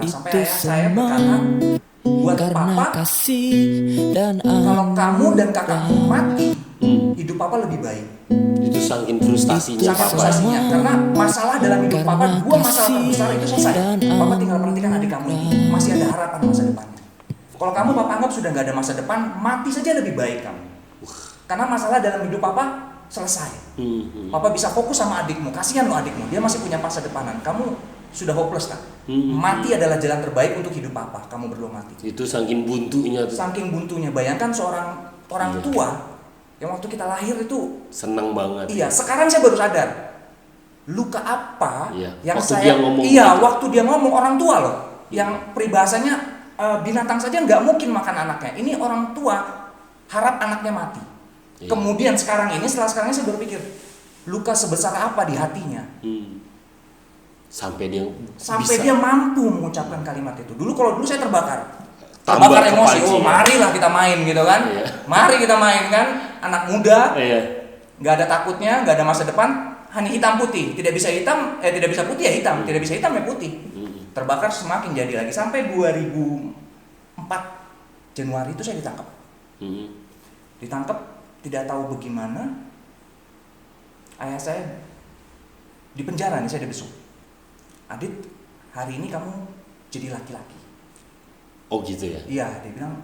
pernah sampai ayah saya berkata, buat papa, kalau kamu dan kakakmu mati, hidup papa lebih baik. Itu saking frustasinya Sangat papa. frustasinya, karena masalah dalam hidup papa, dua masalah terbesar itu selesai. Papa tinggal perhatikan adik kamu ini, masih ada harapan masa depannya. Kalau kamu papa anggap sudah nggak ada masa depan, mati saja lebih baik kamu. Karena masalah dalam hidup papa selesai. Papa bisa fokus sama adikmu, kasihan lo adikmu, dia masih punya masa depanan. Kamu sudah hopeless kan? Mati adalah jalan terbaik untuk hidup papa. Kamu berdua mati. Itu saking buntunya tuh. Saking buntunya, bayangkan seorang orang tua yang waktu kita lahir itu seneng banget. iya, sekarang saya baru sadar luka apa yang waktu saya dia ngomong waktu dia ngomong, orang tua loh yang peribahasanya binatang saja nggak mungkin makan anaknya. Ini orang tua harap anaknya mati. Kemudian sekarang ini, setelah sekarang ini saya berpikir luka sebesar apa di hatinya sampai dia mampu mengucapkan kalimat itu. Dulu saya terbakar emosi. Marilah kita main gitu kan. Mari kita main kan, anak muda, nggak ada takutnya, nggak ada masa depan, hanya hitam putih, tidak bisa putih ya hitam, tidak bisa hitam ya putih. Terbakar semakin jadi lagi sampai 2004 Januari itu saya ditangkap, tidak tahu bagaimana. Ayah saya di penjara nih, saya dibesuk. Adit, hari ini kamu jadi laki-laki. Oh gitu ya? Iya, dia bilang,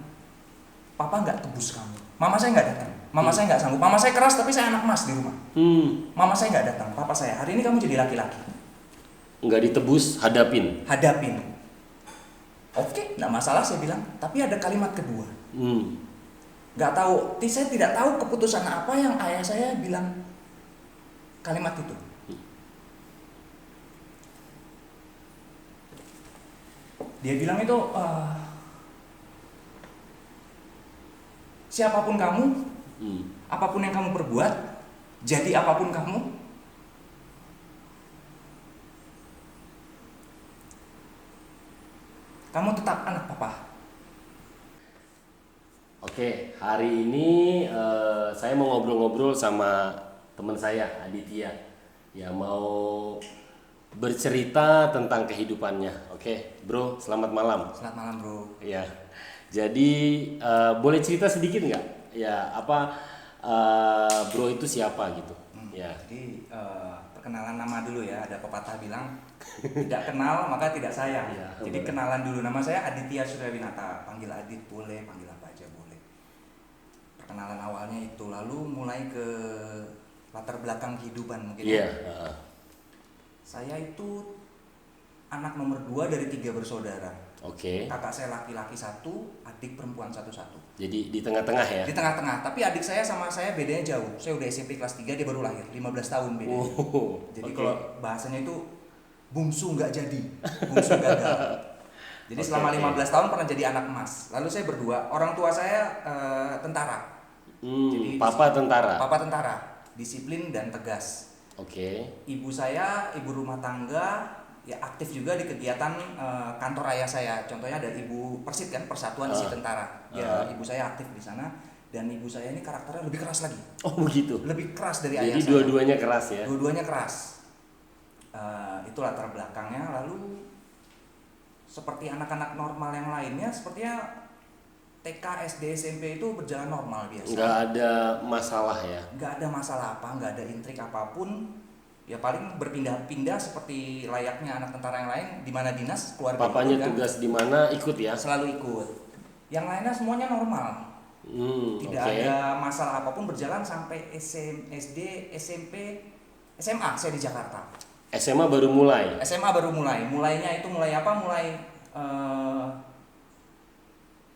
papa nggak tebus kamu. Mama saya nggak datang. Mama saya nggak sanggup. Mama saya keras tapi saya anak emas di rumah. Mama saya nggak datang. Papa saya, hari ini kamu jadi laki-laki. Nggak ditebus, hadapin. Oke, nggak masalah saya bilang. Tapi ada kalimat kedua. Nggak tahu, saya tidak tahu keputusan apa yang ayah saya bilang kalimat itu. Dia bilang itu, siapapun kamu, apapun yang kamu perbuat, jadi apapun kamu tetap anak papa. Oke, hari ini saya mau ngobrol-ngobrol sama teman saya, Aditya, yang mau bercerita tentang kehidupannya. Oke, bro, selamat malam. Selamat malam, bro. Ya, jadi boleh cerita sedikit nggak? Ya, apa bro itu siapa gitu? Ya. Jadi perkenalan nama dulu ya. Ada pepatah bilang tidak kenal maka tidak sayang. Jadi kenalan dulu. Nama saya Aditya Suryawinata. Panggil Adit boleh, panggil apa aja boleh. Perkenalan awalnya itu, lalu mulai ke latar belakang kehidupan mungkin. Saya itu anak nomor 2 dari 3 bersaudara. Kakak saya laki-laki 1, adik perempuan 1. Jadi di tengah-tengah ya? Di tengah-tengah, tapi adik saya sama saya bedanya jauh. Saya udah SMP kelas 3, dia baru lahir, 15 tahun bedanya. Jadi kalau bahasanya itu bungsu nggak jadi, bungsu gagal. Jadi selama 15 tahun pernah jadi anak emas. Lalu saya berdua, orang tua saya tentara. Jadi Papa tentara, disiplin dan tegas. Ibu saya ibu rumah tangga, ya aktif juga di kegiatan kantor ayah saya. Contohnya ada Ibu Persit kan, Persatuan Isi Tentara. Ya ibu saya aktif di sana, dan ibu saya ini karakternya lebih keras lagi. Oh begitu. Lebih keras dari ayah saya. Jadi dua-duanya keras ya? Dua-duanya keras. Itu latar belakangnya. Lalu seperti anak-anak normal yang lainnya, sepertinya TK, SD, SMP itu berjalan normal biasa. Nggak ada masalah ya? Nggak ada masalah apa, nggak ada intrik apapun. Ya paling berpindah-pindah seperti layaknya anak tentara yang lain, di mana dinas, keluarga. Papanya ikut, tugas di mana ikut ya? Selalu ikut. Yang lainnya semuanya normal. Tidak ada masalah apapun, berjalan sampai SD, SMP, SMA saya di Jakarta. SMA baru mulai? SMA baru mulai. Mulainya itu mulai apa? Mulai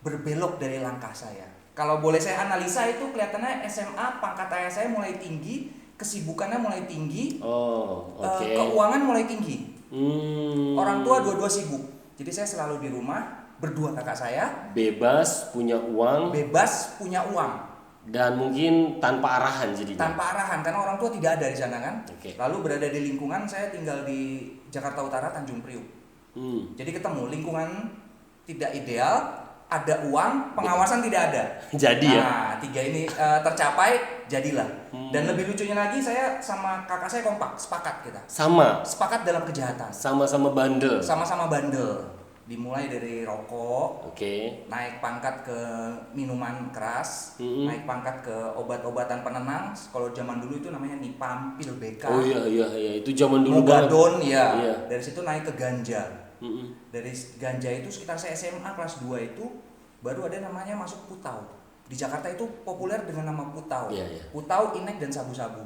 berbelok dari langkah saya. Kalau boleh saya analisa itu kelihatannya SMA pangkat ayah saya mulai tinggi, kesibukannya mulai tinggi, keuangan mulai tinggi. Orang tua dua-dua sibuk. Jadi saya selalu di rumah, berdua kakak saya. Bebas punya uang. Dan mungkin tanpa arahan jadinya. Tanpa arahan, karena orang tua tidak ada di sana kan. Lalu berada di lingkungan, saya tinggal di Jakarta Utara, Tanjung Priuk. Jadi ketemu lingkungan tidak ideal, ada uang, pengawasan tidak ada. Jadi nah, 3 ini tercapai, jadilah. Dan lebih lucunya lagi, saya sama kakak saya kompak, sepakat kita. Sama? Sepakat dalam kejahatan. Sama-sama bandel? Sama-sama bandel. Dimulai dari rokok, naik pangkat ke minuman keras, naik pangkat ke obat-obatan penenang. Kalau zaman dulu itu namanya Nipam, pil BK. Oh iya, itu zaman dulu Mogadon, banget. Iya. Dari situ naik ke ganja. Dari ganja itu sekitar saya SMA kelas 2 itu baru ada namanya masuk putau. Di Jakarta itu populer dengan nama putau. Putau, inek, dan sabu-sabu.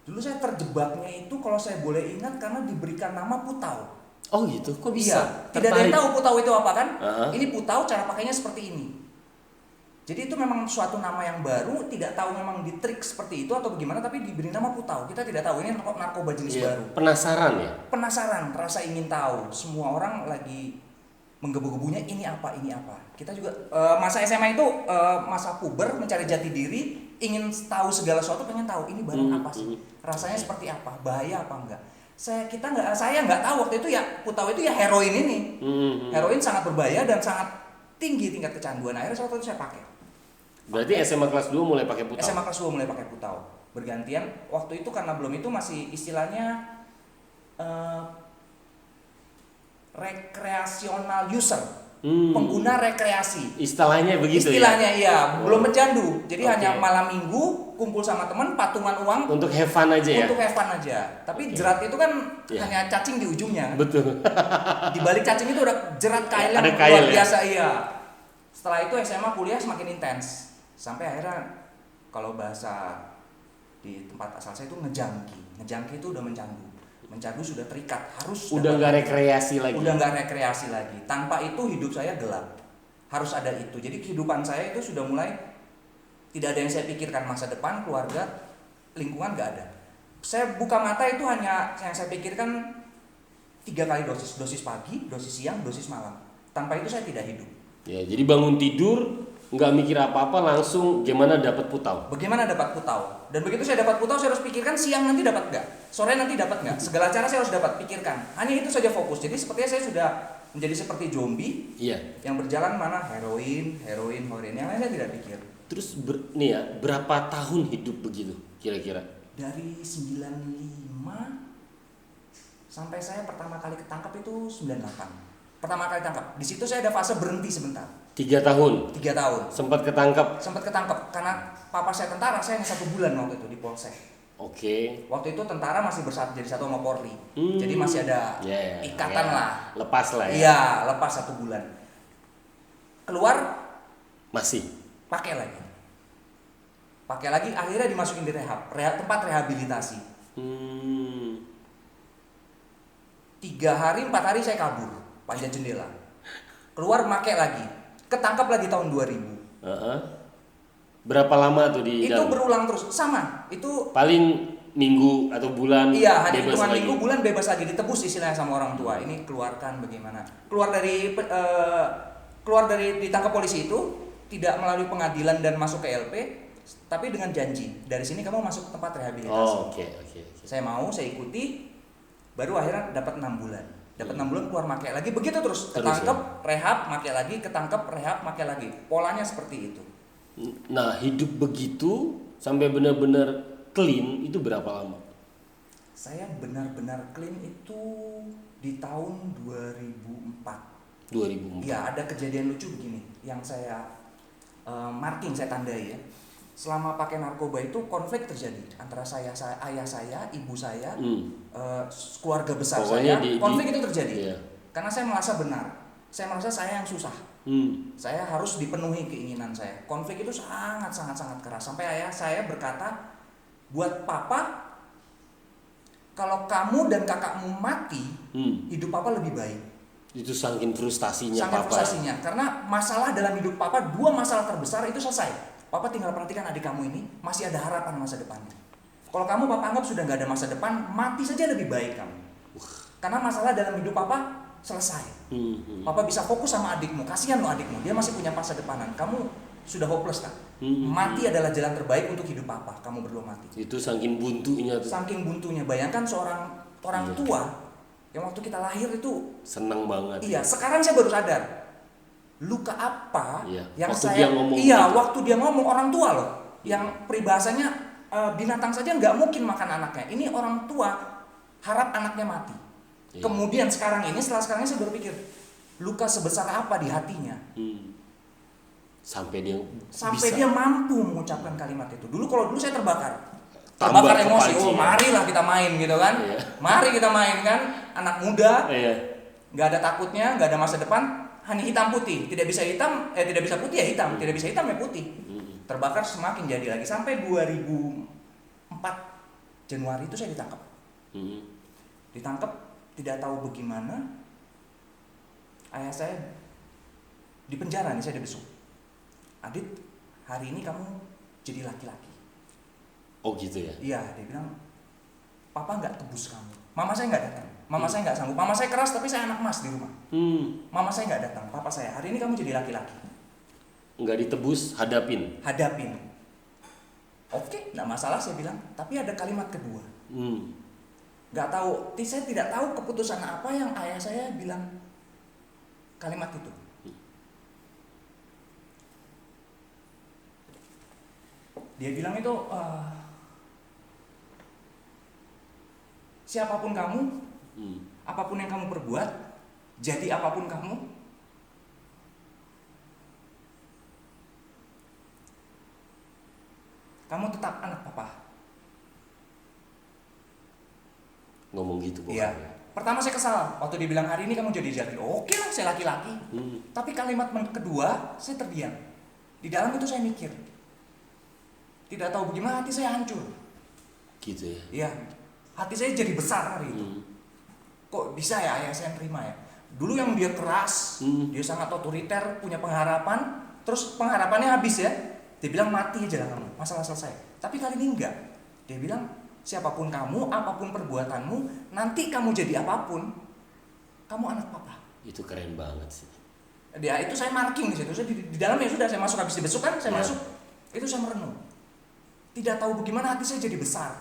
Dulu saya terjebaknya itu kalau saya boleh ingat karena diberikan nama putau. Oh gitu, kok bisa? Iya, tidak ada yang tahu putau itu apa kan? Ini putau, cara pakainya seperti ini. Jadi itu memang suatu nama yang baru, tidak tahu memang ditrik seperti itu atau bagaimana, tapi diberi nama putau. Kita tidak tahu, ini narkoba jenis baru. Penasaran ya? Penasaran, rasa ingin tahu. Semua orang lagi menggebu-gebunya ini apa. Kita juga masa SMA itu masa puber, mencari jati diri, ingin tahu segala sesuatu, pengen tahu ini barang apa sih? Rasanya seperti apa? Bahaya apa enggak? Saya nggak tahu waktu itu ya putau itu ya heroin ini. Heroin sangat berbahaya dan sangat tinggi tingkat kecanduan. Akhirnya waktu itu saya pakai. Berarti SMA kelas 2 mulai pakai putau? SMA kelas 2 mulai pakai putau. Bergantian waktu itu karena belum itu masih istilahnya rekreasional user. Pengguna rekreasi. Istilahnya begitu Istilahnya iya, belum pecandu. Jadi hanya malam minggu kumpul sama teman, patungan uang untuk have fun aja ya. Untuk have fun aja. Tapi jerat itu kan hanya cacing di ujungnya. Betul. Di balik cacing itu udah jerat kail yang luar biasa iya. Setelah itu SMA kuliah semakin intens. Sampai akhirnya kalau bahasa di tempat asal saya itu ngejangki. Ngejangki itu udah mencandu. Mencandu sudah terikat, harus udah nggak rekreasi lagi. Udah nggak rekreasi lagi. Tanpa itu hidup saya gelap. Harus ada itu. Jadi kehidupan saya itu sudah mulai tidak ada yang saya pikirkan, masa depan, keluarga, lingkungan nggak ada. Saya buka mata itu hanya yang saya pikirkan 3 kali dosis pagi, dosis siang, dosis malam. Tanpa itu saya tidak hidup. Ya, jadi bangun tidur nggak mikir apa-apa, langsung gimana dapat putau. Bagaimana dapat putau? Dan begitu saya dapat putau, saya harus pikirkan siang nanti dapat nggak, sore nanti dapat nggak. Segala cara saya harus dapat pikirkan. Hanya itu saja fokus. Jadi sepertinya saya sudah menjadi seperti zombie. Yang berjalan mana heroin. Yang lain saya tidak pikir. Terus berapa tahun hidup begitu kira-kira? Dari 95 sampai saya pertama kali ketangkap itu 98. Pertama kali tangkap. Di situ saya ada fase berhenti sebentar. 3 tahun. 3 tahun. Sempat ketangkap Karena papa saya tentara, saya hanya 1 bulan waktu itu di Polsek. Waktu itu tentara masih jadi satu sama Polri. Jadi masih ada ikatan lah. Lepas lah ya. Iya, lepas 1 bulan. Keluar masih pakai lagi, akhirnya dimasukin di tempat rehabilitasi. 3 hari 4 hari saya kabur, panjat jendela. Keluar pakai lagi. Ketangkap lagi tahun 2000. Berapa lama tuh di dalam? Itu berulang terus, sama. Itu paling minggu atau bulan. Iya, hanya hitungan minggu, bulan bebas lagi, ditebus istilahnya sama orang tua. Ini keluarkan bagaimana? Keluar dari ditangkap polisi itu tidak melalui pengadilan dan masuk ke LP, tapi dengan janji. Dari sini kamu masuk ke tempat rehabilitasi. Saya mau, saya ikuti. Baru akhirnya dapat 6 bulan. Dapat 6 bulan keluar pakai lagi, begitu terus. Ketangkep, rehab, pakai lagi, ketangkep, rehab, pakai lagi. Polanya seperti itu. Nah, hidup begitu sampai benar-benar clean itu berapa lama? Saya benar-benar clean itu di tahun 2004. 2004. Ya, ada kejadian lucu begini yang saya marking, saya tandai ya. Selama pakai narkoba itu konflik terjadi antara ayah saya, ibu saya, keluarga besar saya. Konflik itu terjadi karena saya merasa benar. Saya merasa saya yang susah. Saya harus dipenuhi keinginan saya. Konflik itu sangat keras. Sampai ayah saya berkata, buat papa, kalau kamu dan kakakmu mati, hidup papa lebih baik. Itu saking frustasinya papa. Frustasinya, karena masalah dalam hidup papa, 2 masalah terbesar itu selesai. Papa tinggal perhatikan adik kamu ini, masih ada harapan masa depannya. Kalau kamu papa anggap sudah nggak ada masa depan, mati saja lebih baik kamu. Karena masalah dalam hidup papa selesai. Papa bisa fokus sama adikmu, kasihan lo adikmu, dia masih punya masa depanan. Kamu sudah hopeless kan? Mati adalah jalan terbaik untuk hidup papa. Kamu berdua mati. Itu saking buntunya tuh. Saking buntunya. Bayangkan seorang orang tua yang waktu kita lahir itu seneng banget. Iya, sekarang saya baru sadar. Luka apa yang waktu saya waktu dia ngomong orang tua loh, yang peribahasanya binatang saja nggak mungkin makan anaknya. Ini orang tua harap anaknya mati. Kemudian setelah sekarang ini saya berpikir, luka sebesar apa di hatinya sampai dia dia mampu mengucapkan kalimat itu. Kalau dulu saya terbakar Tambah emosi. kepancing, Marilah kita main gitu kan. Mari kita main kan, anak muda, nggak ada takutnya, nggak ada masa depan, hanya hitam putih, tidak bisa putih ya hitam, tidak bisa hitam ya putih. Terbakar semakin jadi lagi sampai 2004 Januari itu saya ditangkap, tidak tahu bagaimana. Ayah saya di penjara nih, saya dibesuk. Adit, hari ini kamu jadi laki-laki. Oh gitu ya? Iya, dia bilang, papa nggak tebus kamu. Mama saya nggak datang, mama saya nggak sanggup. Mama saya keras tapi saya anak emas di rumah. Mama saya nggak datang, papa saya, hari ini kamu jadi laki-laki. Nggak ditebus, hadapin. Oke, nggak masalah saya bilang. Tapi ada kalimat kedua. Nggak tahu, saya tidak tahu keputusan apa yang ayah saya bilang kalimat itu. Dia bilang itu, siapapun kamu, apapun yang kamu perbuat, jadi apapun kamu, kamu tetap anak papa. Ngomong gitu Iya. Pertama saya kesal waktu dia bilang hari ini kamu jadi jati. Oke lah, saya laki-laki. Tapi kalimat kedua saya terdiam. Di dalam itu saya mikir, tidak tahu bagaimana hati saya hancur. Gitu ya? Iya. Hati saya jadi besar hari itu. Kok bisa ya ayah saya terima ya? Dulu yang dia keras, dia sangat otoriter, punya pengharapan, terus pengharapannya habis ya. Dia bilang mati aja lah kamu, masalah selesai. Tapi kali ini enggak. Dia bilang siapapun kamu, apapun perbuatanmu, nanti kamu jadi apapun, kamu anak papa. Itu keren banget sih. Dia itu saya marking di situ. Saya di dalamnya sudah saya masuk, habis dibesuk kan saya masuk. Itu saya merenung. Tidak tahu bagaimana hati saya jadi besar.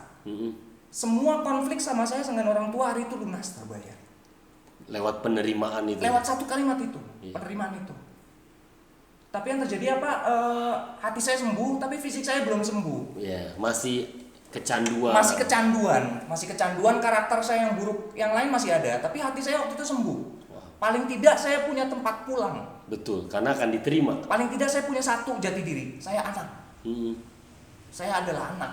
Semua konflik sama saya dengan orang tua hari itu lunas terbayar. Lewat penerimaan itu. Lewat satu kalimat itu, penerimaan itu. Tapi yang terjadi apa? Hati saya sembuh, tapi fisik saya belum sembuh. Ya, masih kecanduan. Masih kecanduan. Karakter saya yang buruk, yang lain masih ada. Tapi hati saya waktu itu sembuh. Paling tidak saya punya tempat pulang. Betul, karena akan diterima. Paling tidak saya punya satu jati diri. Saya anak. Saya adalah anak.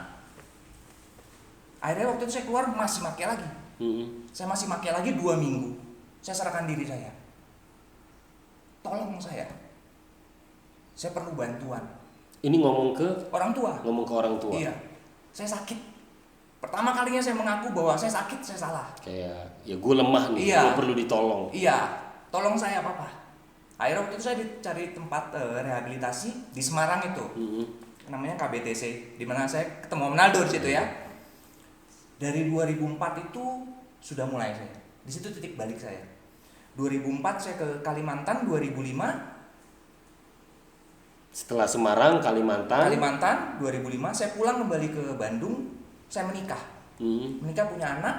Akhirnya waktu itu saya keluar masih pakai lagi. Saya masih pakai lagi 2 minggu. Saya serahkan diri saya. Tolong saya. Saya perlu bantuan. Ini ngomong ke orang tua. Ngomong ke orang tua. Iya. Saya sakit. Pertama kalinya saya mengaku bahwa saya sakit, saya salah. Kayak ya gue lemah nih, gue perlu ditolong. Iya. Tolong saya papa. Akhirnya waktu itu saya dicari tempat rehabilitasi di Semarang itu. Namanya KBTC, di mana saya ketemu Ronaldo di situ ya. Dari 2004 itu sudah mulai saya. Di situ titik balik saya. 2004 saya ke Kalimantan, 2005 setelah Semarang, Kalimantan 2005 saya pulang kembali ke Bandung, saya menikah. Menikah punya anak.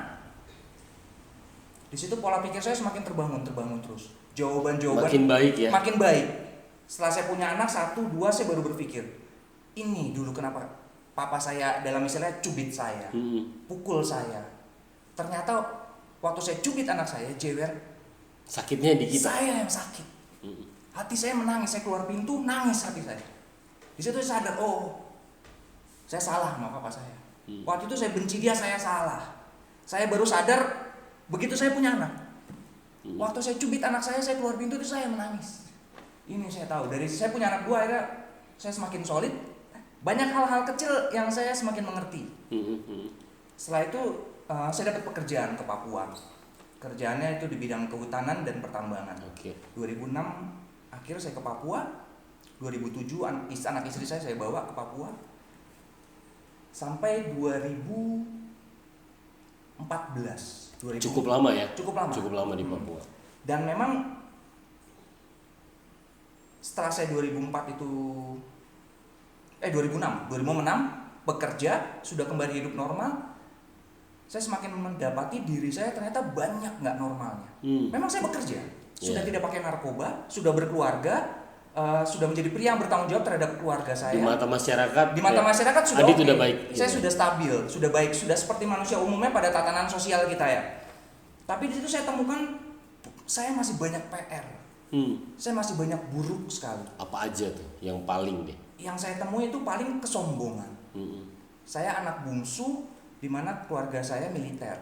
Di situ pola pikir saya semakin terbangun terus. Jawaban-jawaban makin baik ya. Makin baik. Setelah saya punya anak 1, 2 saya baru berpikir, ini dulu kenapa papa saya dalam istilahnya cubit saya, pukul saya. Ternyata waktu saya cubit anak saya, jewer, sakitnya di kita. Saya yang sakit. Hati saya menangis, saya keluar pintu, nangis hati saya. Di situ saya sadar, saya salah sama papa saya. Waktu itu saya benci dia, saya salah. Saya baru sadar begitu saya punya anak. Waktu saya cubit anak saya keluar pintu itu saya menangis. Ini saya tahu, dari saya punya anak 2 akhirnya saya semakin solid. Banyak hal-hal kecil yang saya semakin mengerti. Setelah itu saya dapat pekerjaan ke Papua. Kerjaannya itu di bidang kehutanan dan pertambangan. 2006 akhirnya saya ke Papua. 2007 anak istri saya bawa ke Papua. Sampai 2014. Cukup lama ya? Cukup lama di Papua. Dan memang setelah saya 2006 bekerja, sudah kembali hidup normal, saya semakin mendapati diri saya ternyata banyak nggak normalnya. Memang saya bekerja, sudah tidak pakai narkoba, sudah berkeluarga, sudah menjadi pria yang bertanggung jawab terhadap keluarga saya. Di mata masyarakat sudah Adit okay. Sudah baik. Saya sudah stabil, sudah baik, sudah seperti manusia umumnya pada tatanan sosial kita ya. Tapi di situ saya temukan saya masih banyak PR. Saya masih banyak buruk sekali. Apa aja tuh yang paling deh? Yang saya temui itu paling kesombongan. Saya anak bungsu di mana keluarga saya militer.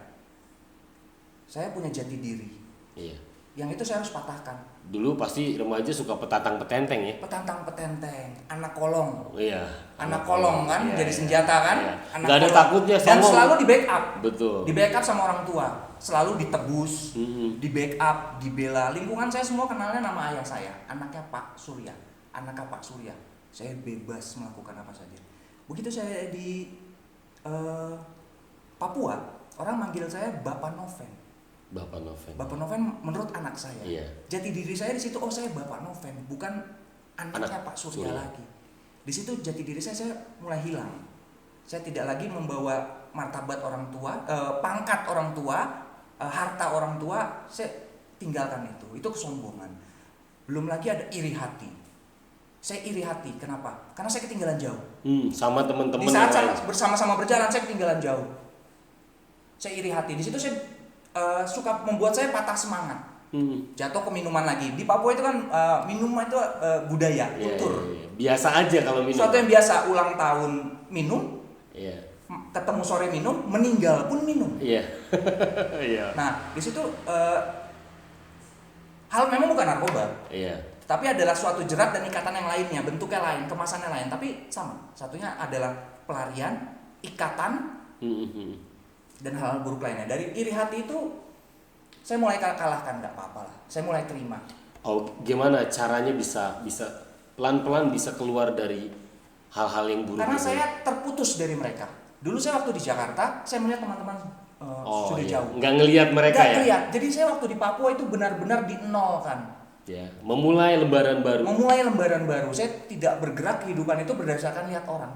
Saya punya jati diri. Iya. Yang itu saya harus patahkan. Dulu pasti remaja suka petatang petenteng ya? Petantang petenteng, anak kolong. Iya. Anak kolong kan, Iya, jadi iya. senjata kan. Iya. Anak Nggak ada kolong. takutnya, Dan songong. selalu di backup. Betul. Di backup sama orang tua. Selalu ditebus, di backup, dibela. Lingkungan saya semua kenalnya nama ayah saya. Anaknya Pak Surya. Anaknya Pak Surya. Saya bebas melakukan apa saja. Begitu saya di Papua, orang manggil saya Bapak Noven. Bapak Noven. Bapak Noven menurut anak saya. Iya. Jati diri saya di situ, oh saya Bapak Noven, bukan anaknya Pak Surya lagi. Di situ jati diri saya mulai hilang. Saya tidak lagi membawa martabat orang tua, pangkat orang tua, harta orang tua, saya tinggalkan itu. Itu kesombongan. Belum lagi ada iri hati. Saya iri hati, kenapa? Karena saya ketinggalan jauh. Sama teman-teman Di saat yang lain. bersama-sama berjalan, saya ketinggalan jauh. Saya iri hati. Di situ saya suka membuat saya patah semangat. Jatuh ke minuman lagi. Di Papua itu kan minuman itu budaya, kultur. Iya. Biasa aja kalau minum. Suatu yang biasa, ulang tahun minum, Iya. ketemu sore minum, meninggal pun minum. Iya. Iya. Nah, di situ hal memang bukan narkoba, Iya. tapi adalah suatu jerat dan ikatan yang lainnya, bentuknya lain, kemasannya lain, tapi sama. Satunya adalah pelarian, ikatan, dan hal-hal buruk lainnya. Dari iri hati itu saya mulai kalahkan, nggak apa-apa lah. Saya mulai terima. Oh, gimana caranya bisa pelan-pelan bisa keluar dari hal-hal yang buruk? Karena itu? saya terputus dari mereka. Dulu saya waktu di Jakarta, saya melihat teman-teman sudah jauh. Nggak ngelihat mereka Nggak ya? ngelihat. Jadi saya waktu di Papua itu benar-benar di nol kan. Ya, memulai lembaran baru. Memulai lembaran baru. Saya tidak bergerak kehidupan itu berdasarkan lihat orang.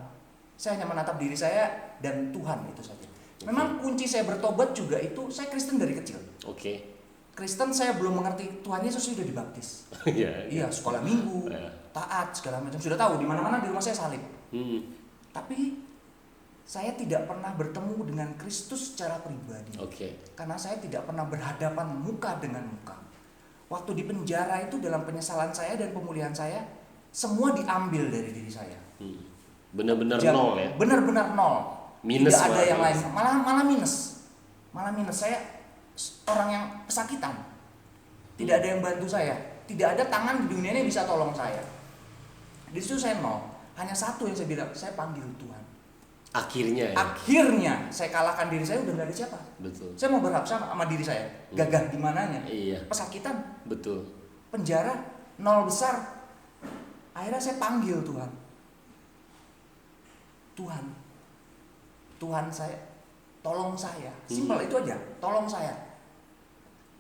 Saya hanya menatap diri saya dan Tuhan, itu saja. Memang kunci saya bertobat juga itu, saya Kristen dari kecil. Oke. Kristen saya belum mengerti Tuhan Yesus sudah dibaptis. Iya, sekolah minggu, taat segala macam sudah tahu. Di mana-mana di rumah saya salib. Tapi saya tidak pernah bertemu dengan Kristus secara pribadi. Oke. Karena saya tidak pernah berhadapan muka dengan muka. Waktu di penjara itu dalam penyesalan saya dan pemulihan saya, semua diambil dari diri saya. Benar-benar nol ya? Benar-benar nol. Minus. Tidak ada yang lain. Malah minus. Malah minus. Saya orang yang kesakitan. Tidak ada yang bantu saya. Tidak ada tangan di dunia ini yang bisa tolong saya. Di situ saya nol. Hanya satu yang saya bilang, saya panggil Tuhan. Akhirnya ya? Akhirnya saya kalahkan diri saya, udah gak ada siapa. Betul. Saya mau berharap sama diri saya. Gagah di mananya? Iya. Pesakitan, Betul. penjara, nol besar. Akhirnya saya panggil Tuhan. Tuhan saya, tolong saya. Simpel itu aja, tolong saya.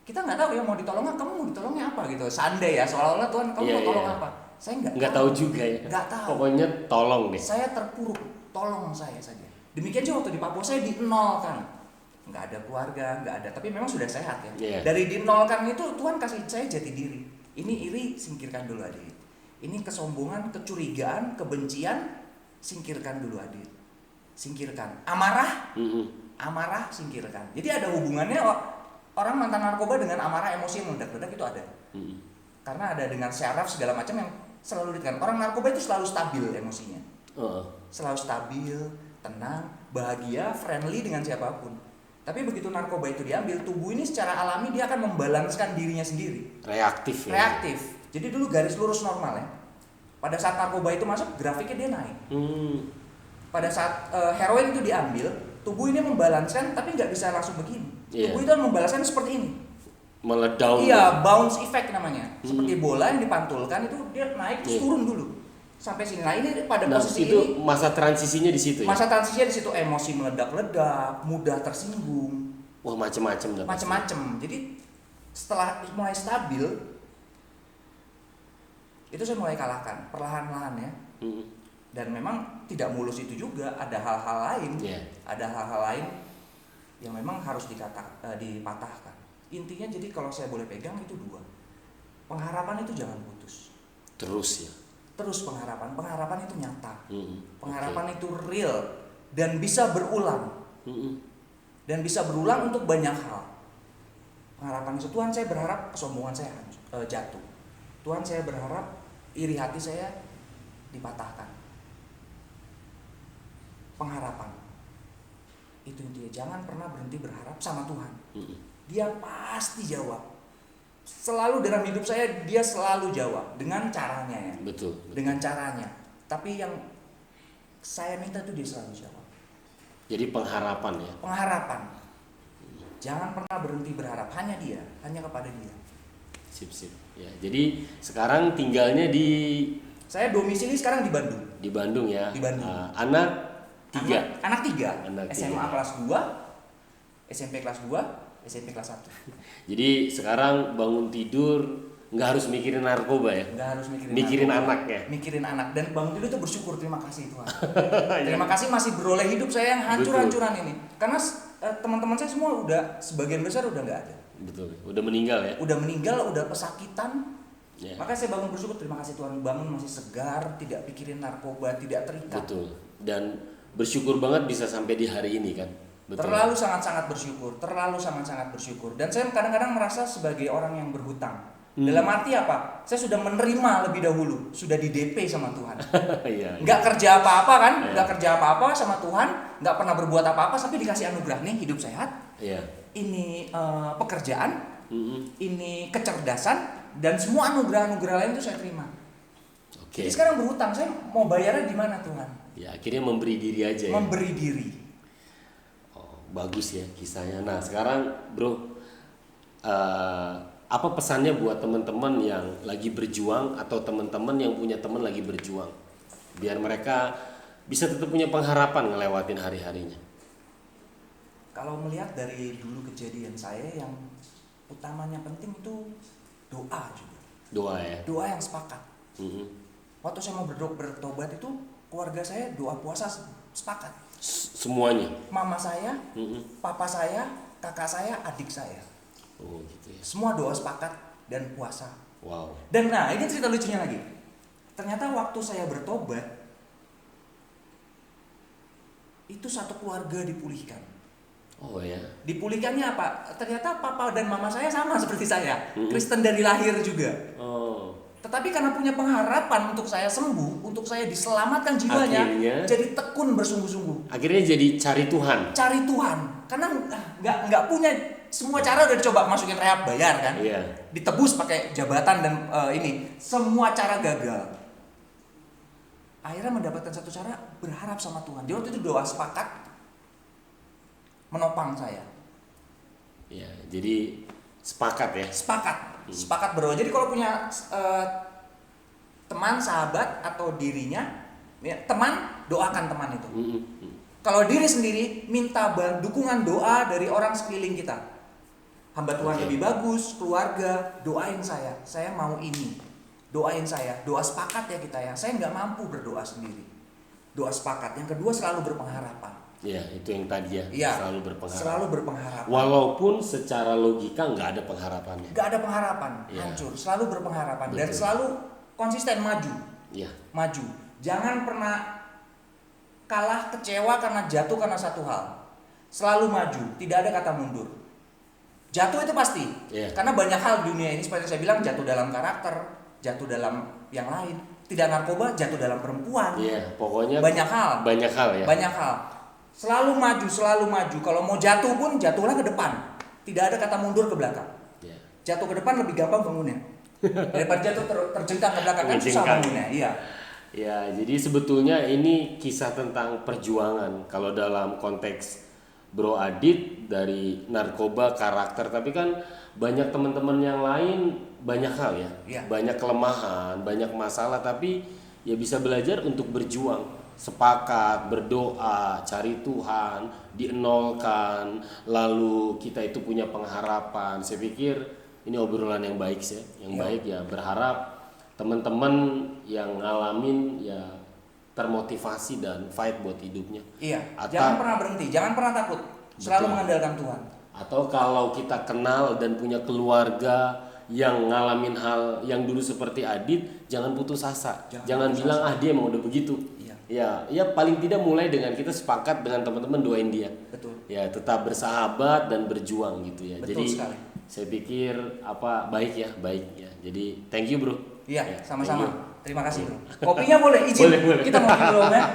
Kita nggak tahu ya mau ditolongnya, kamu mau ditolongnya apa gitu. Seandai ya, seolah-olah Tuhan kamu mau tolong apa. Saya nggak tahu juga ya. Nggak tahu. Pokoknya tolong deh. Saya terpuruk, tolong saya saja. Demikian juga waktu di Papua saya dinolkan. Nggak ada keluarga, nggak ada. Tapi memang sudah sehat ya. Yeah. Dari dinolkan itu Tuhan kasih saya jati diri. Ini iri, singkirkan dulu Adit. Ini kesombongan, kecurigaan, kebencian, singkirkan dulu Adit. Singkirkan. Amarah, amarah singkirkan. Jadi ada hubungannya orang mantan narkoba dengan amarah, emosi yang meledak-ledak itu ada. Karena ada dengan syaraf segala macam yang selalu ditekan. Orang narkoba itu selalu stabil emosinya. Selalu stabil, tenang, bahagia, friendly dengan siapapun. Tapi begitu narkoba itu diambil, tubuh ini secara alami dia akan membalanskan dirinya sendiri. Reaktif ya. Reaktif. Jadi dulu garis lurus normal ya. Pada saat narkoba itu masuk, grafiknya dia naik. Pada saat heroin itu diambil, tubuh ini membalanskan tapi nggak bisa langsung begini. Tubuh itu membalaskan seperti ini. Meledown. Iya, bounce effect namanya. Seperti bola yang dipantulkan itu dia naik terus turun dulu. Sampai sini. Nah, ini pada posisi itu ini masa transisinya di situ ya. masa transisinya di situ, emosi meledak-ledak, mudah tersinggung. Wah, macem-macem. Macem-macem. Jadi setelah mulai stabil itu saya mulai kalahkan perlahan-lahan ya. Dan memang tidak mulus itu juga, ada hal-hal lain. Ada hal-hal lain yang memang harus dipatahkan. Intinya jadi kalau saya boleh pegang itu dua. Pengharapan itu jangan putus. Terus ya. Terus pengharapan itu nyata. Pengharapan itu real dan bisa berulang. Dan bisa berulang untuk banyak hal. Pengharapan itu, Tuhan saya berharap kesombongan saya jatuh. Tuhan saya berharap iri hati saya dipatahkan. Pengharapan itu dia, jangan pernah berhenti berharap sama Tuhan. Dia pasti jawab. Selalu dalam hidup saya dia selalu jawab dengan caranya ya. Betul. Dengan caranya. Tapi yang saya minta itu dia selalu jawab. Jadi pengharapan ya. Pengharapan. Jangan pernah berhenti berharap, hanya dia, hanya kepada dia. Sip. Ya, jadi sekarang tinggalnya di Saya domisili sekarang di Bandung. Di Bandung ya. Di Bandung. Anak 3. Anak 3. Anak SMA tiga. kelas 2, SMP kelas 2, SMP kelas 1. Jadi sekarang bangun tidur nggak harus mikirin narkoba ya. Nggak harus Mikirin narkoba, anaknya. Mikirin anak, dan bangun tidur itu bersyukur, terima kasih Tuhan. Terima kasih masih beroleh hidup saya yang hancur-hancuran ini. Karena teman-teman saya semua udah sebagian besar udah nggak ada. Betul. Udah meninggal ya. Udah meninggal, udah pesakitan. Ya. Makanya saya bangun bersyukur, terima kasih Tuhan, bangun masih segar, tidak pikirin narkoba, tidak terikat. Betul. Dan bersyukur banget bisa sampai di hari ini kan. Betul. Terlalu sangat-sangat bersyukur. Dan saya kadang-kadang merasa sebagai orang yang berhutang. Dalam arti apa? Saya sudah menerima lebih dahulu, sudah di DP sama Tuhan. Iya. Nggak kerja apa-apa kan? Iya. Nggak kerja apa-apa sama Tuhan, nggak pernah berbuat apa-apa, tapi dikasih anugerah nih, hidup sehat. Iya. Ini pekerjaan, ini kecerdasan, dan semua anugerah-anugerah lain itu saya terima. Oke. Jadi sekarang berhutang, saya mau bayarnya di mana Tuhan? Ya akhirnya memberi diri aja ya. Memberi diri. Oh, bagus ya kisahnya. Nah sekarang bro, apa pesannya buat teman-teman yang lagi berjuang atau teman-teman yang punya teman lagi berjuang, biar mereka bisa tetap punya pengharapan ngelewatin hari-harinya? Kalau melihat dari dulu kejadian saya, yang utamanya penting itu doa juga. Doa ya. Doa yang sepakat. Waktu saya mau bertobat itu, keluarga saya doa puasa sepakat. Semuanya. Mama saya, papa saya, kakak saya, adik saya. Oh gitu ya. Semua doa sepakat dan puasa. Wow. Dan nah, ini cerita lucunya lagi. Ternyata waktu saya bertobat, itu satu keluarga dipulihkan. Oh ya. Dipulihkannya apa? Ternyata papa dan mama saya sama seperti saya, Kristen dari lahir juga. Oh. Tetapi karena punya pengharapan untuk saya sembuh, untuk saya diselamatkan jiwanya, Akhirnya, jadi tekun bersungguh-sungguh. Akhirnya jadi cari Tuhan. Cari Tuhan, karena nggak punya, semua cara udah dicoba, masukin rehab bayar kan, Iya. ditebus pakai jabatan dan ini, semua cara gagal. Akhirnya mendapatkan satu cara, berharap sama Tuhan. Dia waktu itu doa sepakat menopang saya. Ya, jadi sepakat ya. Sepakat berdoa. Jadi kalau punya teman, sahabat atau dirinya, ya, teman, doakan teman itu. Kalau diri sendiri, minta dukungan doa dari orang sekeliling kita. Hamba Tuhan lebih bagus, keluarga, doain saya mau ini. Doain saya, doa sepakat ya kita ya. Saya nggak mampu berdoa sendiri. Doa sepakat. Yang kedua, selalu berpengharapan. Ya, itu yang tadi ya. Iya, Selalu berpengharapan. Selalu berpengharapan. Walaupun secara logika nggak ada pengharapannya. Nggak ada pengharapan, Iya. hancur. Selalu berpengharapan. Dan Betul. selalu konsisten maju. Iya. Maju. Jangan pernah kalah, kecewa karena jatuh karena satu hal. Selalu maju, tidak ada kata mundur. Jatuh itu pasti. Iya. Karena banyak hal di dunia ini, seperti saya bilang, jatuh dalam karakter, jatuh dalam yang lain. Tidak narkoba, jatuh dalam perempuan. Iya, pokoknya Banyak hal. Banyak hal ya. Banyak hal. Selalu maju, selalu maju. Kalau mau jatuh pun jatuhlah ke depan. Tidak ada kata mundur ke belakang. Iya. Jatuh ke depan lebih gampang bangunnya. Daripada jatuh terjengkang ke belakang, kan susah bangunnya. Iya. Ya, jadi sebetulnya ini kisah tentang perjuangan. Kalau dalam konteks Bro Adit dari narkoba, karakter, tapi kan banyak teman-teman yang lain banyak hal ya. Iya. Banyak kelemahan, banyak masalah, tapi ya bisa belajar untuk berjuang. Sepakat, berdoa, cari Tuhan, dienolkan, lalu kita itu punya pengharapan. Saya pikir ini obrolan yang baik sih, yang Iya. baik ya. Berharap teman-teman yang ngalamin ya termotivasi dan fight buat hidupnya. Iya. Atau- Jangan pernah berhenti, jangan pernah takut. Selalu Betul. mengandalkan Tuhan. Atau kalau kita kenal dan punya keluarga yang ngalamin hal yang dulu seperti Adit, jangan putus asa. Jangan putus bilang dia emang udah begitu. Iya. Ya paling tidak mulai dengan kita sepakat dengan teman-teman doain dia. Betul. Ya tetap bersahabat dan berjuang gitu ya. Betul Jadi sekali. Saya pikir baik ya. Jadi thank you bro. Iya, Ya, sama-sama. thank you. Terima kasih bro. Kopinya boleh izin. Boleh. Kita ngopi dulu ya.